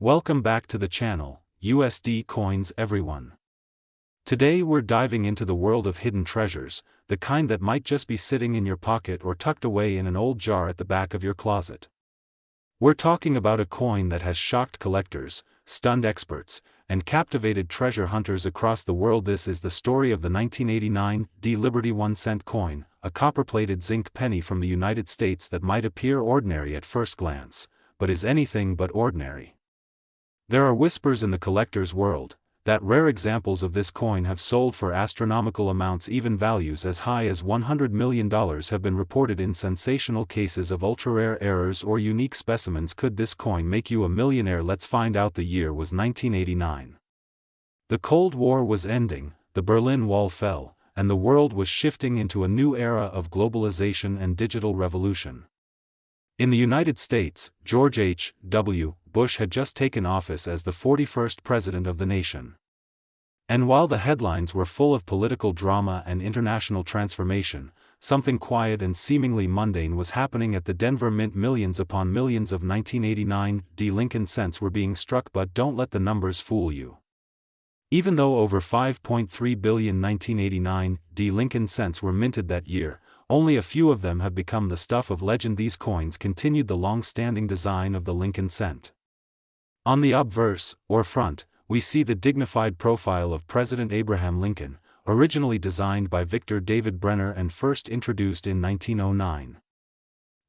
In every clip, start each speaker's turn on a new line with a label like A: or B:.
A: Welcome back to the channel, USD Coins everyone. Today we're diving into the world of hidden treasures, the kind that might just be sitting in your pocket or tucked away in an old jar at the back of your closet. We're talking about a coin that has shocked collectors, stunned experts, and captivated treasure hunters across the world. This is the story of the 1989 Liberty 1-cent coin, a copper-plated zinc penny from the United States that might appear ordinary at first glance, but is anything but ordinary. There are whispers in the collector's world that rare examples of this coin have sold for astronomical amounts. Even values as high as $100 million have been reported in sensational cases of ultra-rare errors or unique specimens. Could this coin make you a millionaire? Let's find out. The year was 1989. The Cold War was ending, the Berlin Wall fell, and the world was shifting into a new era of globalization and digital revolution. In the United States, George H.W. Bush had just taken office as the 41st president of the nation. And while the headlines were full of political drama and international transformation, something quiet and seemingly mundane was happening at the Denver Mint. Millions upon millions of 1989 Lincoln cents were being struck. But don't let the numbers fool you. Even though over 5.3 billion 1989 Lincoln cents were minted that year, only a few of them have become the stuff of legend. These coins continued the long-standing design of the Lincoln cent. On the obverse, or front, we see the dignified profile of President Abraham Lincoln, originally designed by Victor David Brenner and first introduced in 1909.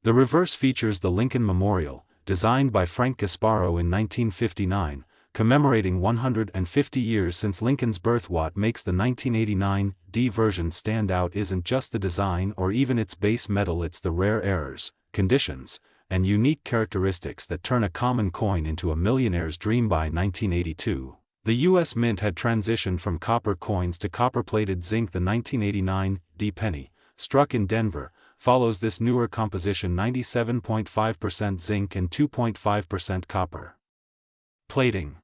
A: The reverse features the Lincoln Memorial, designed by Frank Gasparo in 1959, commemorating 150 years since Lincoln's birth. What makes the 1989 version stand out isn't just the design or even its base metal, it's the rare errors, conditions, and unique characteristics that turn a common coin into a millionaire's dream. By 1982, the U.S. Mint had transitioned from copper coins to copper-plated zinc. The 1989 penny, struck in Denver, follows this newer composition: 97.5% zinc and 2.5% copper. Plating.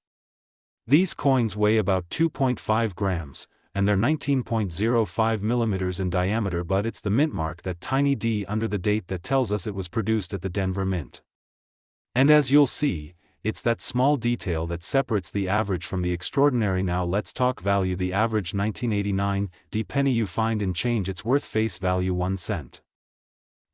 A: These coins weigh about 2.5 grams, and they're 19.05 millimeters in diameter, but it's the mint mark, that tiny D under the date, that tells us it was produced at the Denver Mint. And as you'll see, it's that small detail that separates the average from the extraordinary. Now let's talk value. The average 1989 penny you find in change, it's worth face value 1 cent.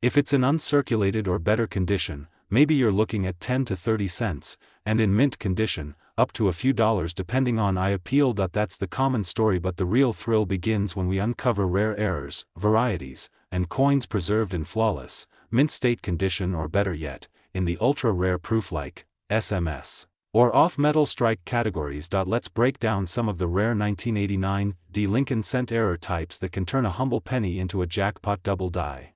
A: If it's in uncirculated or better condition, maybe you're looking at 10 to 30 cents, and in mint condition, up to a few dollars depending on I appeal. That's the common story, but the real thrill begins when we uncover rare errors, varieties, and coins preserved in flawless, mint state condition, or better yet, in the ultra-rare proof like SMS or off-metal strike categories. Let's break down some of the rare 1989 Lincoln cent error types that can turn a humble penny into a jackpot. Double die.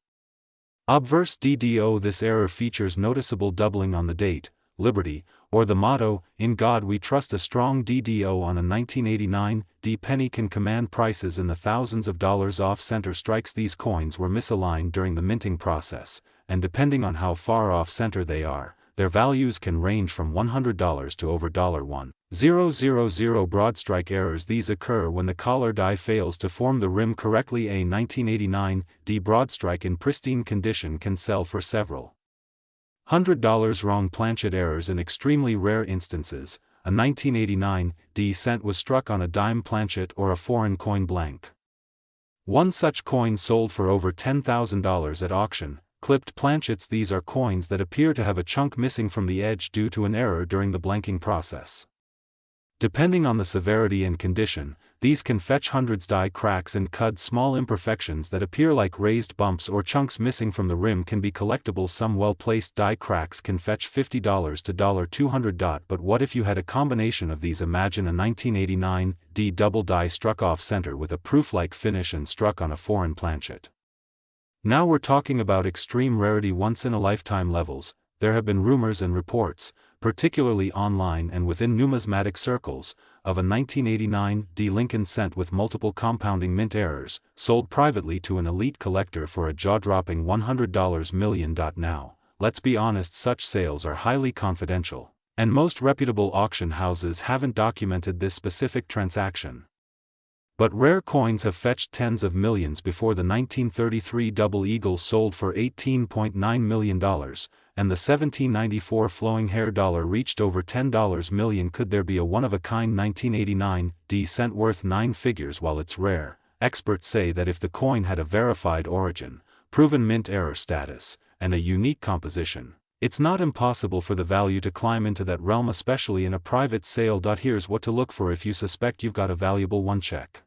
A: Obverse DDO. This error features noticeable doubling on the date, Liberty, or the motto, "In God We Trust." A strong DDO on a 1989 penny can command prices in the thousands of dollars. Off-center strikes. These coins were misaligned during the minting process, and depending on how far off-center they are, their values can range from $100 to over $1,000. Broad strike errors. These occur when the collar die fails to form the rim correctly. A 1989 broad strike in pristine condition can sell for several $100. Wrong planchet errors. In extremely rare instances, a 1989 cent was struck on a dime planchet or a foreign coin blank. One such coin sold for over $10,000 at auction. Clipped planchets. These are coins that appear to have a chunk missing from the edge due to an error during the blanking process. Depending on the severity and condition, these can fetch hundreds. Die cracks and cuts. Small imperfections that appear like raised bumps or chunks missing from the rim can be collectible. Some well-placed die cracks can fetch $50 to $200. But what if you had a combination of these? Imagine a 1989 double die struck off-center with a proof-like finish and struck on a foreign planchet. Now we're talking about extreme rarity, once-in-a-lifetime levels. There have been rumors and reports, particularly online and within numismatic circles, of a 1989 Lincoln cent with multiple compounding mint errors, sold privately to an elite collector for a jaw-dropping $100 million. Now, let's be honest, such sales are highly confidential, and most reputable auction houses haven't documented this specific transaction. But rare coins have fetched tens of millions. Before the 1933 Double Eagle sold for $18.9 million, and the 1794 flowing hair dollar reached over $10 million. Could there be a one-of-a-kind 1989 D cent worth 9 figures? While it's rare, experts say that if the coin had a verified origin, proven mint error status, and a unique composition, it's not impossible for the value to climb into that realm, especially in a private sale. Here's what to look for if you suspect you've got a valuable one. Check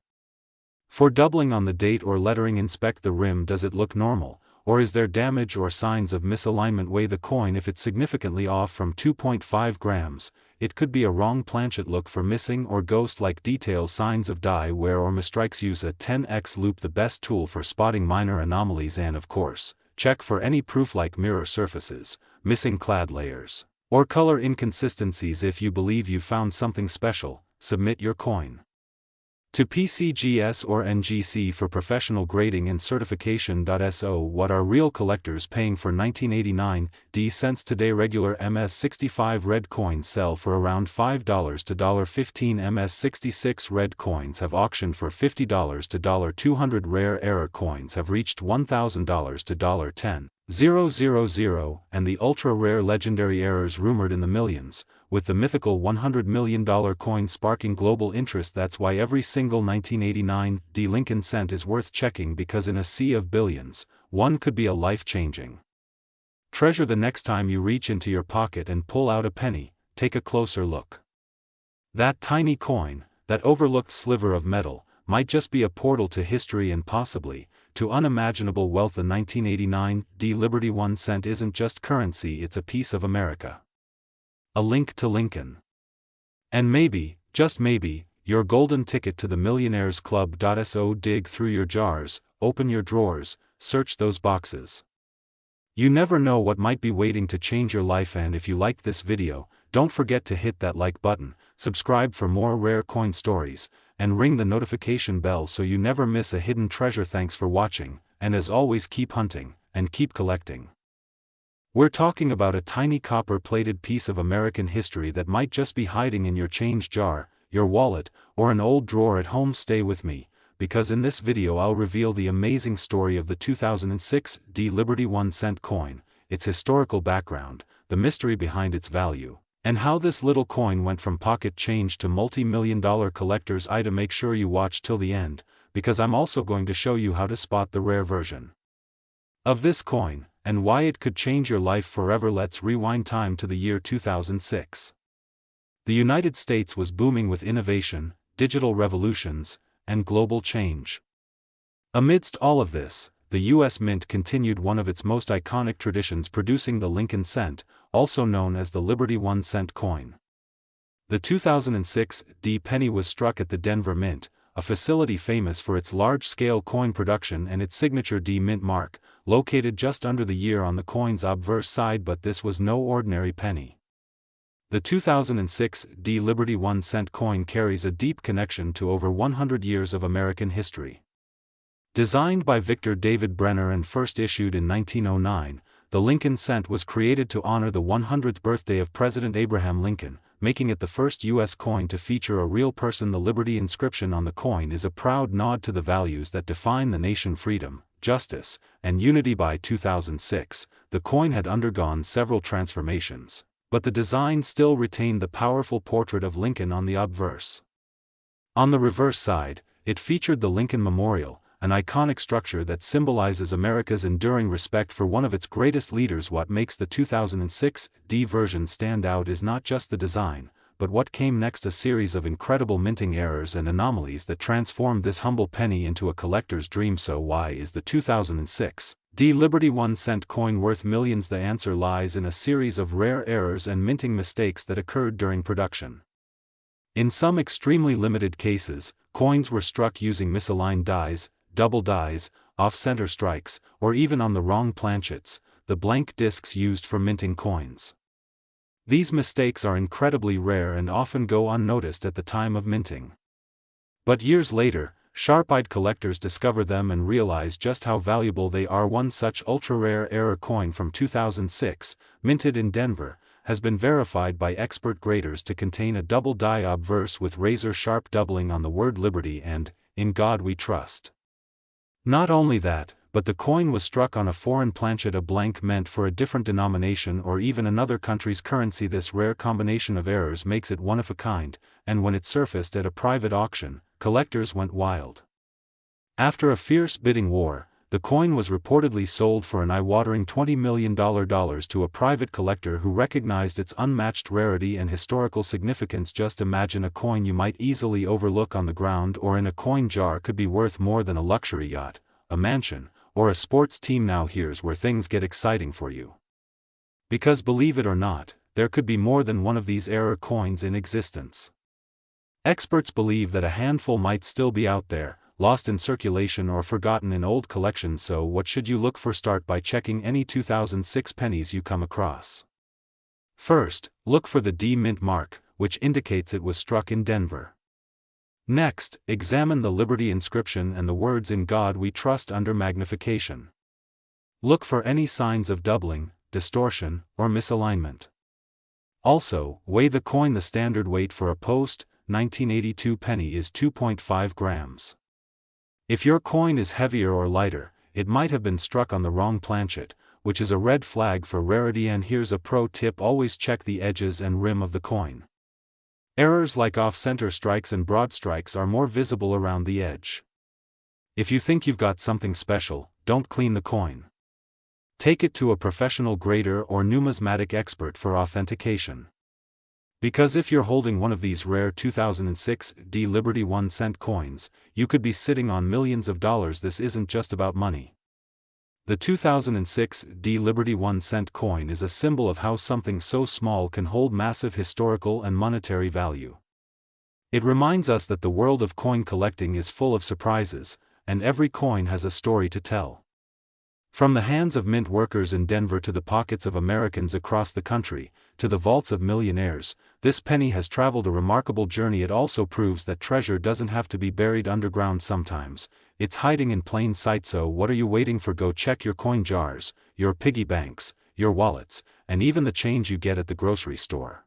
A: for doubling on the date or lettering. Inspect the rim. Does it look normal, or is there damage or signs of misalignment? Weigh the coin. If it's significantly off from 2.5 grams, it could be a wrong planchet. Look for missing or ghost-like details, signs of die wear or misstrikes. Use a 10x loop, the best tool for spotting minor anomalies, and of course, check for any proof like mirror surfaces, missing clad layers, or color inconsistencies. If you believe you found something special, submit your coin to PCGS or NGC for professional grading and certification. So what are real collectors paying for 1989 D cents today? Regular MS-65 red coins sell for around $5 to $15. MS-66 red coins have auctioned for $50 to $200. Rare error coins have reached $1,000 to $10,000, and the ultra-rare legendary errors rumored in the millions, with the mythical $100 million coin sparking global interest. That's why every single 1989 D Lincoln cent is worth checking, because in a sea of billions, one could be a life-changing treasure. The next time you reach into your pocket and pull out a penny, take a closer look. That tiny coin, that overlooked sliver of metal, might just be a portal to history and possibly to unimaginable wealth. The 1989 D Liberty 1 cent isn't just currency, it's a piece of America. A link to Lincoln. And maybe, just maybe, your golden ticket to the Millionaires Club. So dig through your jars, open your drawers, search those boxes. You never know what might be waiting to change your life. And if you liked this video, don't forget to hit that like button, subscribe for more rare coin stories, and ring the notification bell so you never miss a hidden treasure. Thanks for watching, and as always, keep hunting, and keep collecting. We're talking about a tiny copper-plated piece of American history that might just be hiding in your change jar, your wallet, or an old drawer at home. Stay with me, because in this video I'll reveal the amazing story of the 2006 D Liberty 1 cent coin, its historical background, the mystery behind its value, and how this little coin went from pocket change to multi-million-dollar collector's item. Make sure you watch till the end, because I'm also going to show you how to spot the rare version of this coin, and why it could change your life forever. Let's rewind time to the year 2006. The United States was booming with innovation, digital revolutions, and global change. Amidst all of this, the U.S. Mint continued one of its most iconic traditions, producing the Lincoln cent, also known as the Liberty 1 cent coin. The 2006 D penny was struck at the Denver Mint, a facility famous for its large-scale coin production and its signature D Mint mark, located just under the year on the coin's obverse side. But this was no ordinary penny. The 2006 D Liberty 1 cent coin carries a deep connection to over 100 years of American history. Designed by Victor David Brenner and first issued in 1909, the Lincoln cent was created to honor the 100th birthday of President Abraham Lincoln, making it the first U.S. coin to feature a real person. The Liberty inscription on the coin is a proud nod to the values that define the nation: freedom, justice, and unity. By 2006, the coin had undergone several transformations, but the design still retained the powerful portrait of Lincoln on the obverse. On the reverse side, it featured the Lincoln Memorial, an iconic structure that symbolizes America's enduring respect for one of its greatest leaders. What makes the 2006 D version stand out is not just the design, but what came next: a series of incredible minting errors and anomalies that transformed this humble penny into a collector's dream. So why is the 2006 D Liberty 1 cent coin worth millions? The answer lies in a series of rare errors and minting mistakes that occurred during production. In some extremely limited cases, coins were struck using misaligned dies, double dies, off-center strikes, or even on the wrong planchets, the blank discs used for minting coins. These mistakes are incredibly rare and often go unnoticed at the time of minting. But years later, sharp-eyed collectors discover them and realize just how valuable they are. One such ultra-rare error coin from 2006, minted in Denver, has been verified by expert graders to contain a double die obverse with razor-sharp doubling on the word Liberty and "In God We Trust." Not only that, but the coin was struck on a foreign planchet, a blank meant for a different denomination or even another country's currency. This rare combination of errors makes it one of a kind, and when it surfaced at a private auction, collectors went wild. After a fierce bidding war, the coin was reportedly sold for an eye-watering $20 million to a private collector who recognized its unmatched rarity and historical significance. Just imagine a coin you might easily overlook on the ground or in a coin jar could be worth more than a luxury yacht, a mansion, or a sports team. Now here's where things get exciting for you. Because believe it or not, there could be more than one of these error coins in existence. Experts believe that a handful might still be out there, lost in circulation or forgotten in old collections. So what should you look for? Start by checking any 2006 pennies you come across. First, look for the D mint mark, which indicates it was struck in Denver. Next, examine the Liberty inscription and the words "In God We Trust" under magnification. Look for any signs of doubling, distortion, or misalignment. Also, weigh the coin. The standard weight for a post-1982 penny is 2.5 grams. If your coin is heavier or lighter, it might have been struck on the wrong planchet, which is a red flag for rarity. And here's a pro tip: always check the edges and rim of the coin. Errors like off-center strikes and broad strikes are more visible around the edge. If you think you've got something special, don't clean the coin. Take it to a professional grader or numismatic expert for authentication. Because if you're holding one of these rare 2006 D Liberty 1-cent coins, you could be sitting on millions of dollars. This isn't just about money. The 2006 D Liberty 1-cent coin is a symbol of how something so small can hold massive historical and monetary value. It reminds us that the world of coin collecting is full of surprises, and every coin has a story to tell. From the hands of mint workers in Denver to the pockets of Americans across the country, to the vaults of millionaires, this penny has traveled a remarkable journey. It also proves that treasure doesn't have to be buried underground. Sometimes, it's hiding in plain sight. So what are you waiting for? Go check your coin jars, your piggy banks, your wallets, and even the change you get at the grocery store.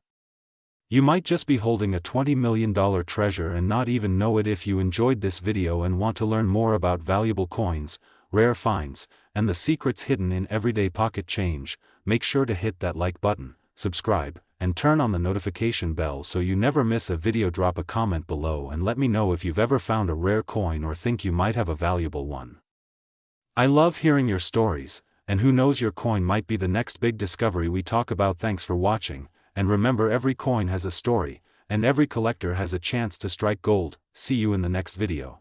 A: You might just be holding a $20 million treasure and not even know it. If you enjoyed this video and want to learn more about valuable coins, rare finds, and the secrets hidden in everyday pocket change, make sure to hit that like button, subscribe, and turn on the notification bell so you never miss a video. Drop a comment below and let me know if you've ever found a rare coin or think you might have a valuable one. I love hearing your stories, and who knows, your coin might be the next big discovery we talk about. Thanks for watching, and remember, every coin has a story, and every collector has a chance to strike gold. See you in the next video.